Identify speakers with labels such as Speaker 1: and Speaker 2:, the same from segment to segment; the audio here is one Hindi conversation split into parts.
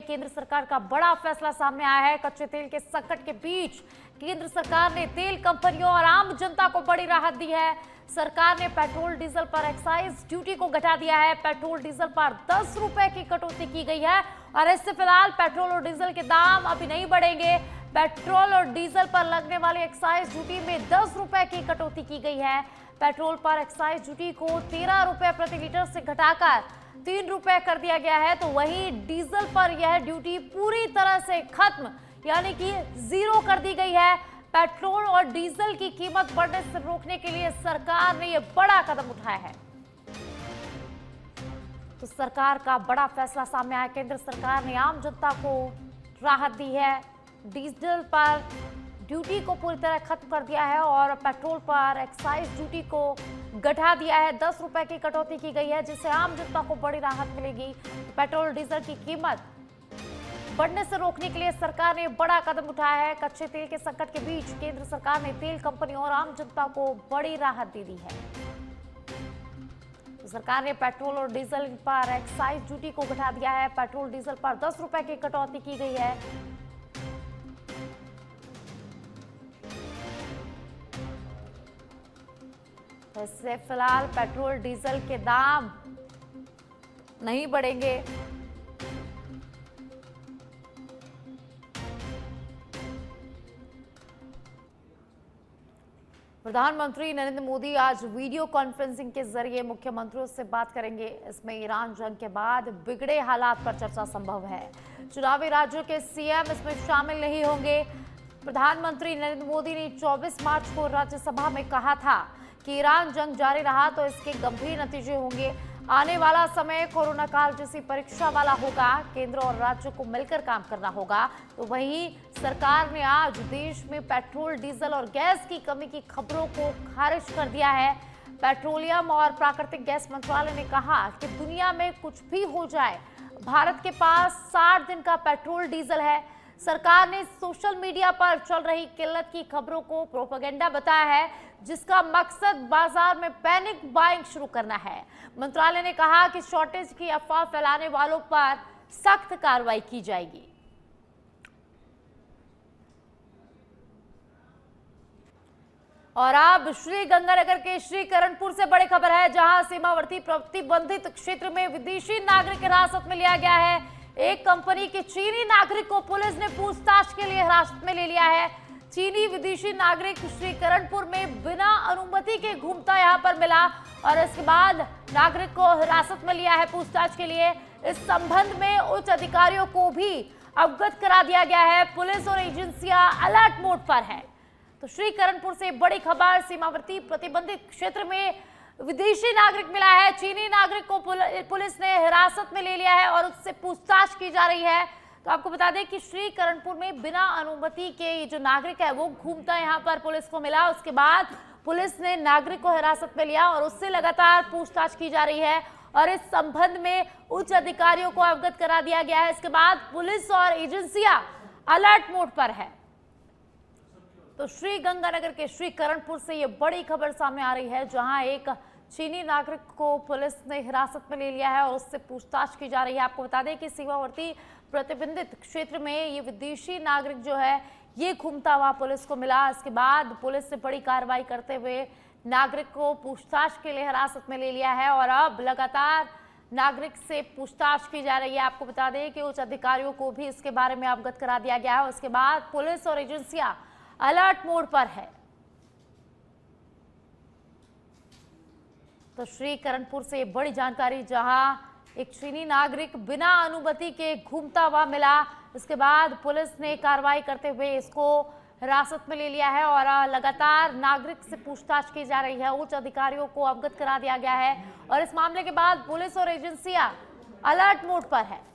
Speaker 1: केंद्र सरकार का बड़ा फैसला सामने आया है। कच्चे तेल के संकट के बीच केंद्र सरकार ने तेल कंपनियों और आम जनता को बड़ी राहत दी है। सरकार ने पेट्रोल डीजल पर एक्साइज ड्यूटी को घटा दिया है। पेट्रोल डीजल पर 10 रुपए की कटौती की गई है और इससे फिलहाल पेट्रोल और डीजल के दाम अभी नहीं बढ़ेंगे। पेट्रोल और डीजल पर लगने वाली एक्साइज ड्यूटी में 10 रुपए की कटौती की गई है। पेट्रोल पर एक्साइज ड्यूटी को 13 रुपए प्रति लीटर से घटाकर 3 रुपए कर दिया गया है, तो वहीं डीजल पर यह ड्यूटी पूरी तरह से खत्म यानी कि जीरो कर दी गई है। पेट्रोल और डीजल की कीमत बढ़ने से रोकने के लिए सरकार ने यह बड़ा कदम उठाया है। तो सरकार का बड़ा फैसला सामने आया। केंद्र सरकार ने आम जनता को राहत दी है। डीजल पर ड्यूटी को पूरी तरह खत्म कर दिया है और पेट्रोल पर एक्साइज ड्यूटी को घटा दिया है। 10 रुपए की कटौती की गई है, जिससे आम जनता को बड़ी राहत मिलेगी। पेट्रोल डीजल की कीमत बढ़ने से रोकने के लिए सरकार ने बड़ा कदम उठाया है। कच्चे तेल के संकट के बीच केंद्र सरकार ने तेल कंपनियों और आम जनता को बड़ी राहत दे दी है। सरकार ने पेट्रोल और डीजल पर एक्साइज ड्यूटी को घटा दिया है। पेट्रोल डीजल पर 10 रुपए की कटौती की गई है। इससे फिलहाल पेट्रोल डीजल के दाम नहीं बढ़ेंगे। प्रधानमंत्री नरेंद्र मोदी आज वीडियो कॉन्फ्रेंसिंग के जरिए मुख्यमंत्रियों से बात करेंगे। इसमें ईरान जंग के बाद बिगड़े हालात पर चर्चा संभव है। चुनावी राज्यों के सीएम इसमें शामिल नहीं होंगे। प्रधानमंत्री नरेंद्र मोदी ने 24 मार्च को राज्यसभा में कहा था कि ईरान जंग जारी रहा तो इसके गंभीर नतीजे होंगे। आने वाला समय कोरोना काल जैसी परीक्षा वाला होगा। केंद्र और राज्यों को मिलकर काम करना होगा। तो वहीं सरकार ने आज देश में पेट्रोल डीजल और गैस की कमी की खबरों को खारिज कर दिया है। पेट्रोलियम और प्राकृतिक गैस मंत्रालय ने कहा कि दुनिया में कुछ भी हो जाए, भारत के पास 60 दिन का पेट्रोल डीजल है। सरकार ने सोशल मीडिया पर चल रही किल्लत की खबरों को प्रोपेगेंडा बताया है, जिसका मकसद बाजार में पैनिक बाइंग शुरू करना है। मंत्रालय ने कहा कि शॉर्टेज की अफवाह फैलाने वालों पर सख्त कार्रवाई की जाएगी। और अब श्रीगंगानगर के श्रीकरणपुर से बड़ी खबर है, जहां सीमावर्ती प्रतिबंधित क्षेत्र में विदेशी नागरिक हिरासत में लिया गया है। एक कंपनी के चीनी नागरिक को पुलिस ने पूछताछ के लिए हिरासत में ले लिया है। चीनी विदेशी नागरिक श्रीकरणपुर में बिना अनुमति के घूमता यहां पर मिला और इसके बाद नागरिक को हिरासत में लिया है पूछताछ के लिए। इस संबंध में उच्च अधिकारियों को भी अवगत करा दिया गया है। पुलिस और एजेंसियां अलर्ट मोड पर है। तो श्रीकरणपुर से बड़ी खबर, सीमावर्ती प्रतिबंधित क्षेत्र में विदेशी नागरिक मिला है। चीनी नागरिक को पुलिस ने हिरासत में ले लिया है और उससे पूछताछ की जा रही है। तो आपको बता दें कि श्रीकरणपुर में बिना अनुमति के ये जो नागरिक है वो घूमता यहाँ पर पुलिस को मिला। उसके बाद पुलिस ने नागरिक को हिरासत में लिया और उससे लगातार पूछताछ की जा रही है और इस संबंध में उच्च अधिकारियों को अवगत करा दिया गया है। इसके बाद पुलिस और एजेंसियां अलर्ट मोड पर है। तो श्रीगंगानगर के श्रीकरणपुर से ये बड़ी खबर सामने आ रही है, जहां एक चीनी नागरिक को पुलिस ने हिरासत में ले लिया है और उससे पूछताछ की जा रही है। आपको बता दें कि सीमावर्ती प्रतिबंधित क्षेत्र में ये विदेशी नागरिक जो है ये घूमता हुआ पुलिस को मिला। इसके बाद पुलिस ने बड़ी कार्रवाई करते हुए नागरिक को पूछताछ के लिए हिरासत में ले लिया है और अब लगातार नागरिक से पूछताछ की जा रही है। आपको बता दें कि उच्च अधिकारियों को भी इसके बारे में अवगत करा दिया गया है। उसके बाद पुलिस और एजेंसियां अलर्ट मोड पर है। तो श्रीकरणपुर से बड़ी जानकारी, जहां एक चीनी नागरिक बिना अनुमति के घूमता हुआ मिला। इसके बाद पुलिस ने कार्रवाई करते हुए इसको हिरासत में ले लिया है और लगातार नागरिक से पूछताछ की जा रही है। उच्च अधिकारियों को अवगत करा दिया गया है और इस मामले के बाद पुलिस और एजेंसियां अलर्ट मोड पर है।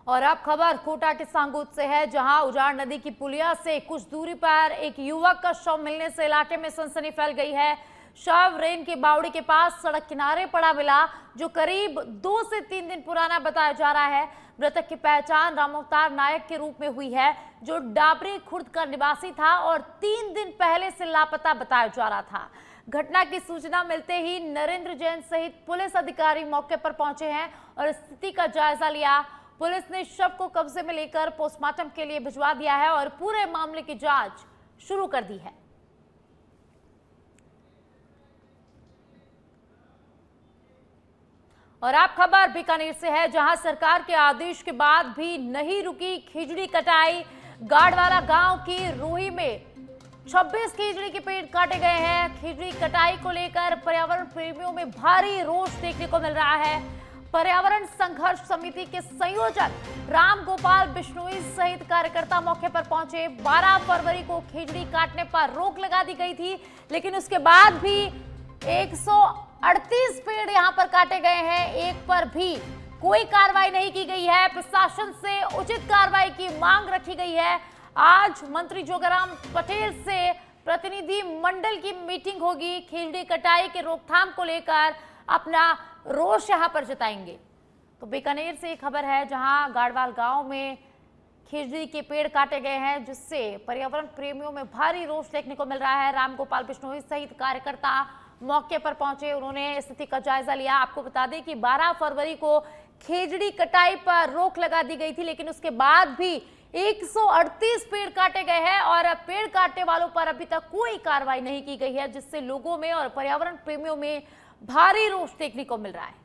Speaker 1: और अब खबर कोटा के सांगोद से है, जहां उजाड़ नदी की पुलिया से कुछ दूरी पर एक युवक का शव मिलने से इलाके में सनसनी फैल गई है। शव रेन की बावड़ी के पास सड़क किनारे पड़ा मिला, जो करीब 2 से 3 दिन पुराना बताया जा रहा है। मृतक की पहचान रामअवतार नायक के रूप में हुई है, जो डाबरी खुर्द का निवासी था और 3 दिन पहले से लापता बताया जा रहा था। घटना की सूचना मिलते ही नरेंद्र जैन सहित पुलिस अधिकारी मौके पर पहुंचे हैं और स्थिति का जायजा लिया। पुलिस ने शव को कब्जे में लेकर पोस्टमार्टम के लिए भिजवा दिया है और पूरे मामले की जांच शुरू कर दी है। और अब खबर बीकानेर से है, जहां सरकार के आदेश के बाद भी नहीं रुकी खिजड़ी कटाई। गाड़वाला गांव की रूही में 26 खिजड़ी के पेड़ काटे गए हैं। खिजड़ी कटाई को लेकर पर्यावरण प्रेमियों में भारी रोष देखने को मिल रहा है। पर्यावरण संघर्ष समिति के संयोजक राम गोपाल बिश्नोई सहित कार्यकर्ता मौके पर पहुंचे। 12 फरवरी को खिजड़ी काटने पर रोक लगा दी गई थी, लेकिन उसके बाद भी 138 पेड़ यहां पर काटे गए हैं। एक पर भी कोई कार्रवाई नहीं की गई है। प्रशासन से उचित कार्रवाई की मांग रखी गई है। आज मंत्री जोगाराम पटेल से प्रतिनिधि मंडल की मीटिंग होगी। खिजड़ी कटाई के रोकथाम को लेकर अपना रोष यहां पर जताएंगे। तो बीकानेर से एक खबर है, जहां गाड़वाल गांव में खिजड़ी के पेड़ काटे गए हैं, जिससे पर्यावरण प्रेमियों में भारी रोष देखने को मिल रहा है। राम गोपाल बिश्नोई सहित कार्यकर्ता मौके पर पहुंचे, उन्होंने स्थिति का जायजा लिया। आपको बता दें कि 12 फरवरी को खिजड़ी कटाई पर रोक लगा दी गई थी, लेकिन उसके बाद भी 138 पेड़ काटे गए हैं और पेड़ काटने वालों पर अभी तक कोई कार्रवाई नहीं की गई है, जिससे लोगों में और पर्यावरण प्रेमियों में भारी रोष देखने को मिल रहा है।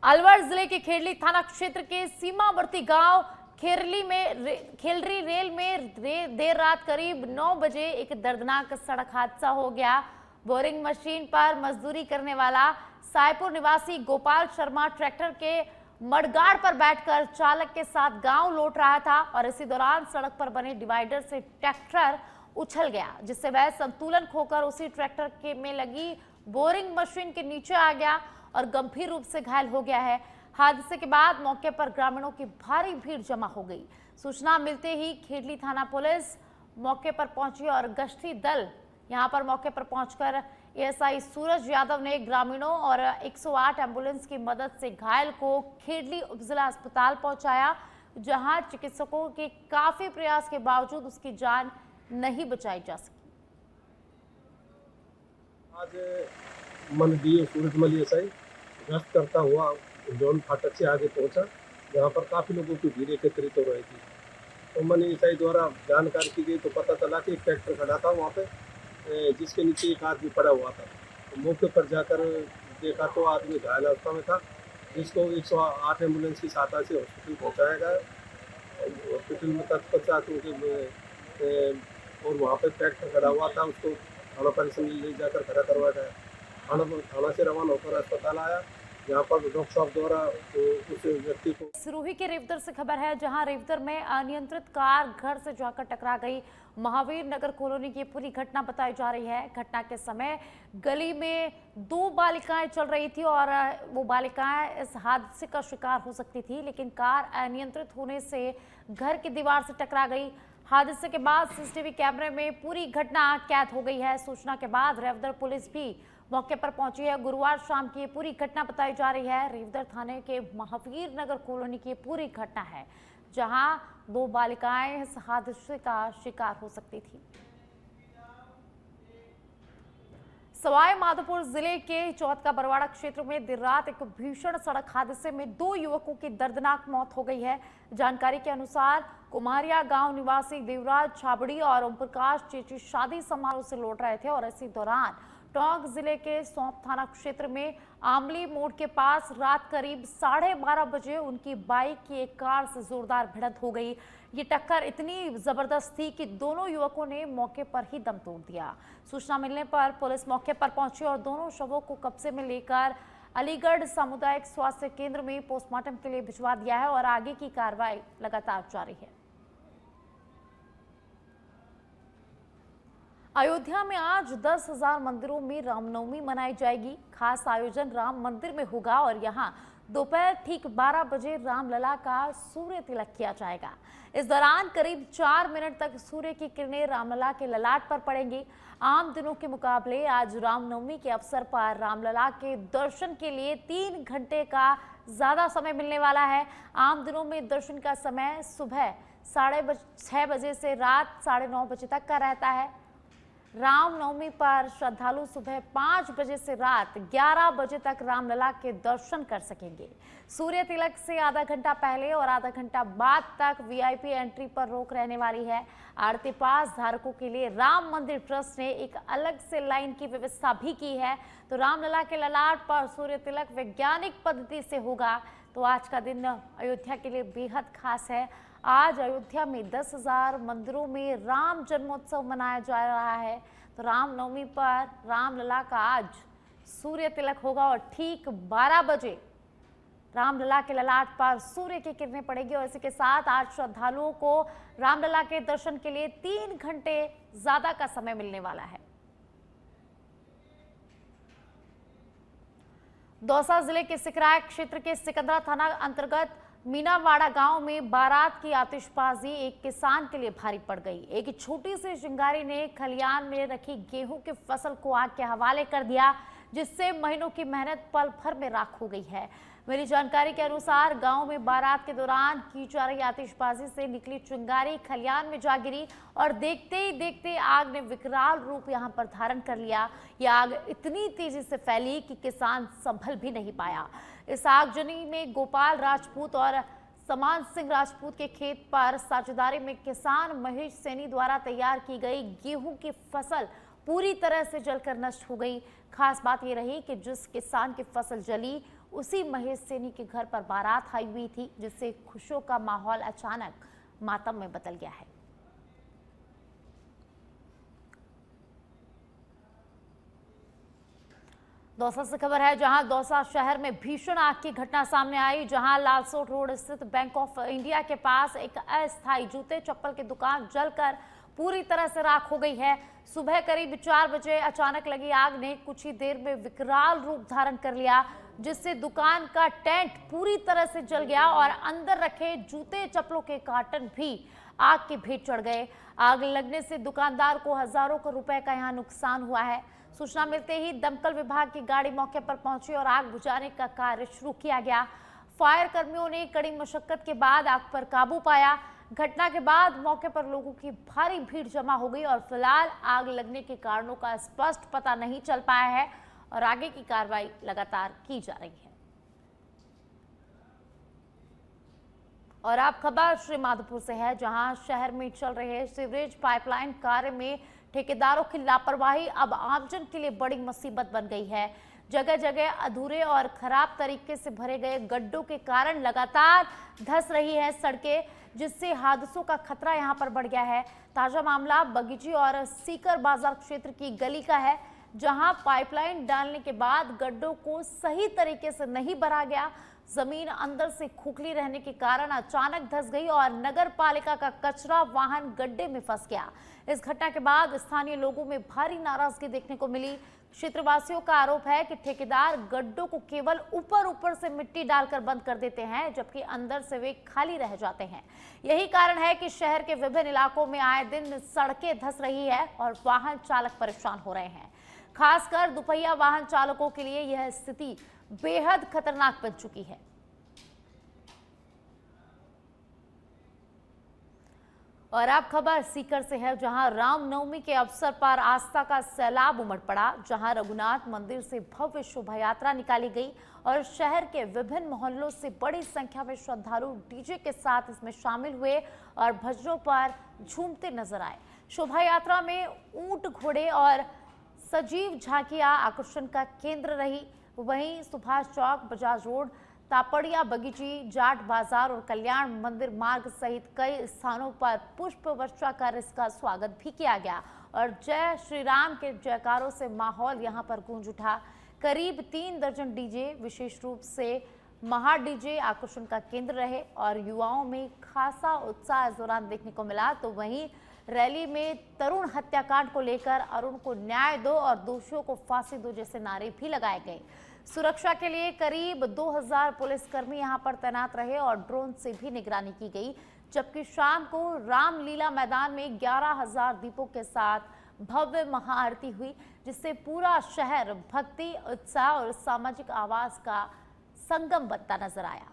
Speaker 1: अलवर जिले के खेरली थाना क्षेत्र के सीमावर्ती गांव खेलरी रेल में देर रात करीब 9 बजे एक दर्दनाक सड़क हादसा हो गया। बोरिंग मशीन पर मजदूरी करने वाला सायपुर निवासी गोपाल शर्मा ट्रैक्टर के मडगाड़ पर बैठकर चालक के साथ गांव लौट रहा था और इसी दौरान सड़क पर बने डिवाइडर से ट्रैक्टर उछल गया, जिससे वह संतुलन खोकर उसी ट्रैक्टर के में लगी बोरिंग मशीन के नीचे आ गया और गंभीर रूप से घायल हो गया है। हादसे के बाद मौके पर ग्रामीणों की भारी भीड़ जमा हो गई। सूचना मिलते ही खेरली थाना पुलिस मौके पर पहुंची और गश्ती दल यहां पर मौके पर पहुंचकर एएसआई सूरज यादव ने ग्रामीणों और 108 एम्बुलेंस की मदद से घायल को खेरली उपजिला अस्पताल पहुंचाया, जहां चिकित्सकों के काफी प्रयास के बावजूद उसकी जान नहीं बचाई जा सकी।
Speaker 2: आज मनडीओ सूरजमल एएसआई गश्त करता हुआ जौन फाटक से आगे पहुंचा, जहां पर काफी लोगों की भीड़ एकत्रित हो रही थी। तो मन एएसआई द्वारा जानकारी की गई तो पता चला कि एक ट्रैक्टर खड़ा था वहाँ पे, जिसके नीचे एक आदमी पड़ा हुआ था। तो मौके पर जाकर देखा तो आदमी घायल अवस्था में था, जिसको 108 एम्बुलेंस की सहायता से हॉस्पिटल पहुँचाया गया। हॉस्पिटल में तत्पश्चात उनके और वहाँ पे ट्रैक्टर खड़ा हुआ था, उसको थाना परिसर में ले जाकर खड़ा करवाया गया। थाना से रवाना होकर अस्पताल आया, यहाँ पर डॉक्टर साहब द्वारा उस व्यक्ति को।
Speaker 1: सिरोही के रेवतर से खबर है, जहां रेवतर में अनियंत्रित कार घर से जाकर टकरा गई। महावीर नगर कॉलोनी की पूरी घटना बताई जा रही है। घटना के समय गली में 2 बालिकाएं चल रही थी और वो बालिकाएं इस हादसे का शिकार हो सकती थी, लेकिन कार अनियंत्रित होने से घर की दीवार से टकरा गई। हादसे के बाद सीसीटीवी कैमरे में पूरी घटना कैद हो गई है। सूचना के बाद रेवतर पुलिस भी मौके पर पहुंची है। गुरुवार शाम की पूरी घटना बताई जा रही है। रेवतर थाने के महावीर नगर कॉलोनी की पूरी घटना है, जहां 2 बालिकाएं इस हादसे का शिकार हो सकती थी। सवाई माधोपुर जिले के चौथ बरवाड़ा क्षेत्र में देर रात एक भीषण सड़क हादसे में 2 युवकों की दर्दनाक मौत हो गई है। जानकारी के अनुसार कुमारिया गांव निवासी देवराज छाबड़ी और ओम प्रकाश चेची शादी समारोह से लौट रहे थे और इसी दौरान टोंक जिले के सौंप थाना क्षेत्र में आमली मोड़ के पास रात करीब 12:30 बजे उनकी बाइक की एक कार से जोरदार भिड़ंत हो गई। ये टक्कर इतनी जबरदस्त थी कि दोनों युवकों ने मौके पर ही दम तोड़ दिया। सूचना मिलने पर पुलिस मौके पर पहुंची और दोनों शवों को कब्जे में लेकर अलीगढ़ सामुदायिक स्वास्थ्य केंद्र में पोस्टमार्टम के लिए भिजवा दिया है और आगे की कार्रवाई लगातार जारी है। अयोध्या में आज 10,000 मंदिरों में रामनवमी मनाई जाएगी। खास आयोजन राम मंदिर में होगा और यहां दोपहर ठीक 12 बजे रामलला का सूर्य तिलक किया जाएगा। इस दौरान करीब 4 मिनट तक सूर्य की किरणें रामलला के ललाट पर पड़ेंगी। आम दिनों के मुकाबले आज रामनवमी के अवसर पर रामलला के दर्शन के लिए 3 घंटे का ज्यादा समय मिलने वाला है। आम दिनों में दर्शन का समय सुबह 6:30 बजे से रात 9:30 बजे तक का रहता है। रामनवमी पर श्रद्धालु सुबह 5 बजे से रात 11 बजे तक रामलला के दर्शन कर सकेंगे। सूर्य तिलक से आधा घंटा पहले और आधा घंटा बाद तक वीआईपी एंट्री पर रोक रहने वाली है। आरती पास धारकों के लिए राम मंदिर ट्रस्ट ने एक अलग से लाइन की व्यवस्था भी की है। तो रामलला के ललाट पर सूर्य तिलक वैज्ञानिक पद्धति से होगा। तो आज का दिन अयोध्या के लिए बेहद खास है। आज अयोध्या में 10,000 मंदिरों में राम जन्मोत्सव मनाया जा रहा है। तो रामनवमी पर रामलला का आज सूर्य तिलक होगा और ठीक 12 बजे रामलला के ललाट पर सूर्य की किरणें पड़ेगी। और इसी के साथ आज श्रद्धालुओं को रामलला के दर्शन के लिए 3 घंटे ज्यादा का समय मिलने वाला है। दौसा जिले के सिकराय क्षेत्र के सिकंदरा थाना अंतर्गत मीनावाड़ा गांव में बारात की आतिशबाजी एक किसान के लिए भारी पड़ गई। एक छोटी सी चिंगारी ने खलियान में रखी गेहूं की फसल को आग के हवाले कर दिया, जिससे महीनों की मेहनत पल भर में राख हो गई है। मिली जानकारी के अनुसार गांव में बारात के दौरान की जा रही आतिशबाजी से निकली चिंगारी खलियान में जा गिरी और देखते ही देखते आग ने विकराल रूप यहां पर धारण कर लिया। यह आग इतनी तेजी से फैली कि किसान संभल भी नहीं पाया। इस आगजनी में गोपाल राजपूत और समान सिंह राजपूत के खेत पर साझेदारी में किसान महेश सैनी द्वारा तैयार की गई गेहूं की फसल पूरी तरह से जलकर नष्ट हो गई। खास बात यह रही कि जिस किसान की फसल जली उसी महेश सैनी के घर पर बारात आई हुई थी, जिससे खुशियों का माहौल अचानक मातम में बदल गया है। दौसा से खबर है, जहां दौसा शहर में भीषण आग की घटना सामने आई। जहां लालसोट रोड स्थित बैंक ऑफ इंडिया के पास एक अस्थायी जूते चप्पल की दुकान जलकर पूरी तरह से राख हो गई है। सुबह करीब 4 बजे अचानक लगी आग ने कुछ ही देर में विकराल रूप धारण कर लिया, जिससे दुकान का टेंट पूरी तरह से जल गया और अंदर रखे जूते चप्पलों के कार्टन भी आग के भेंट चढ़ गए। आग लगने से दुकानदार को हजारों रुपए का यहाँ नुकसान हुआ है। सूचना मिलते ही दमकल विभाग की गाड़ी मौके पर पहुंची और आग बुझाने का कार्य शुरू किया गया। फायर कर्मियों ने कड़ी मशक्कत के बाद आग पर काबू पाया। घटना के बाद मौके पर लोगों की भारी भीड़ जमा हो गई और फिलहाल आग लगने के कारणों का स्पष्ट पता नहीं चल पाया है और आगे की कार्रवाई लगातार की जा रही है। और आप खबर श्रीमाधोपुर से है, जहां शहर में चल रहे सीवरेज पाइपलाइन कार्य में ठेकेदारों की लापरवाही अब आमजन के लिए बड़ी मुसीबत बन गई है। जगह जगह अधूरे और खराब तरीके से भरे गए गड्ढों के कारण लगातार धंस रही है सड़कें, जिससे हादसों का खतरा यहां पर बढ़ गया है। ताजा मामला बगीची और सीकर बाजार क्षेत्र की गली का है, जहां पाइपलाइन डालने के बाद गड्ढों को सही तरीके से नहीं भरा गया। जमीन अंदर से खोखली रहने के कारण अचानक धंस गई और नगर पालिका का कचरा वाहन गड्ढे में फंस गया। इस घटना के बाद स्थानीय लोगों में भारी नाराजगी देखने को मिली। क्षेत्रवासियों का आरोप है कि ठेकेदार गड्ढों को केवल ऊपर से मिट्टी डालकर बंद कर देते हैं, जबकि अंदर से वे खाली रह जाते हैं। यही कारण है कि शहर के विभिन्न इलाकों में आए दिन सड़कें धंस रही है और वाहन चालक परेशान हो रहे हैं। खासकर दुपहिया वाहन चालकों के लिए यह स्थिति बेहद खतरनाक बन चुकी है। और अब खबर सीकर से है, जहां रामनवमी के अवसर पर आस्था का सैलाब उमड़ पड़ा। जहां रघुनाथ मंदिर से भव्य शोभा यात्रा निकाली गई और शहर के विभिन्न मोहल्लों से बड़ी संख्या में श्रद्धालु डीजे के साथ इसमें शामिल हुए और भजनों पर झूमते नजर आए। शोभा यात्रा में ऊंट, घोड़े और सजीव झांकियां आकर्षण का केंद्र रही। वहीं सुभाष चौक, बजाज रोड, तापड़िया, बगीची, जाट बाजार और कल्याण मंदिर मार्ग सहित कई स्थानों पर पुष्प वर्षा कर इसका स्वागत भी किया गया और जय श्री राम के जयकारों से माहौल यहां पर गूंज उठा। करीब 3 दर्जन डीजे, विशेष रूप से महा डीजे आकर्षण का केंद्र रहे और युवाओं में खासा उत्साह इस दौरान देखने को मिला। तो वहीं रैली में तरुण हत्याकांड को लेकर अरुण को न्याय दो और दोषियों को फांसी दो जैसे नारे भी लगाए गए। सुरक्षा के लिए करीब 2000 पुलिसकर्मी यहां पर तैनात रहे और ड्रोन से भी निगरानी की गई, जबकि शाम को रामलीला मैदान में 11,000 दीपों के साथ भव्य महाआरती हुई, जिससे पूरा शहर भक्ति, उत्साह और सामाजिक आवाज का संगम बनता नजर आया।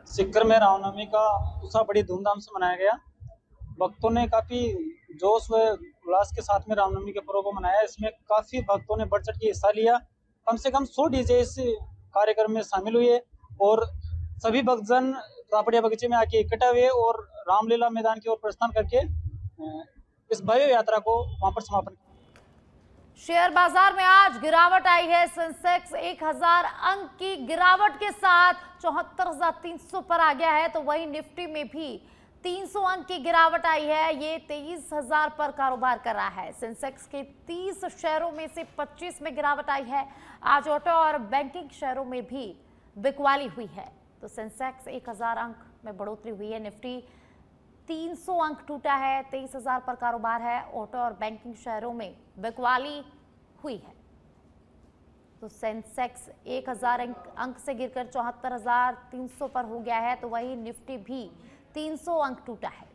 Speaker 3: सीकर में रामनवमी का उत्सव बड़ी धूमधाम से मनाया गया। भक्तों ने काफी जोश व उल्लास के साथ में रामनवमी के पर्व को मनाया। इसमें काफी भक्तों ने बढ़ चढ़ के हिस्सा लिया। कम से कम 100 डीजे इस कार्यक्रम में शामिल हुए और सभी भक्तजन रापड़िया बगीचे में आके इकट्ठा हुए और रामलीला मैदान की ओर प्रस्थान करके इस भव्य यात्रा को वहां पर समापन किया।
Speaker 1: शेयर बाजार में आज गिरावट आई है। सेंसेक्स 1000 अंक की गिरावट के साथ 74,300 पर आ गया है, तो वहीं निफ्टी में भी 300 अंक की गिरावट आई है। ये 23,000 पर कारोबार कर रहा है। सेंसेक्स के 30 शेयरों में से 25 में गिरावट आई है। आज ऑटो और बैंकिंग शेयरों में भी बिकवाली हुई है, तो सेंसेक्स 1000 अंक में बढ़ोतरी हुई है। निफ्टी 300 अंक टूटा है, 23,000 पर कारोबार है। ऑटो और बैंकिंग शेयरों में बिकवाली हुई है, तो सेंसेक्स 1000 अंक से गिरकर 74,300 पर हो गया है, तो वही निफ्टी भी 300 अंक टूटा है।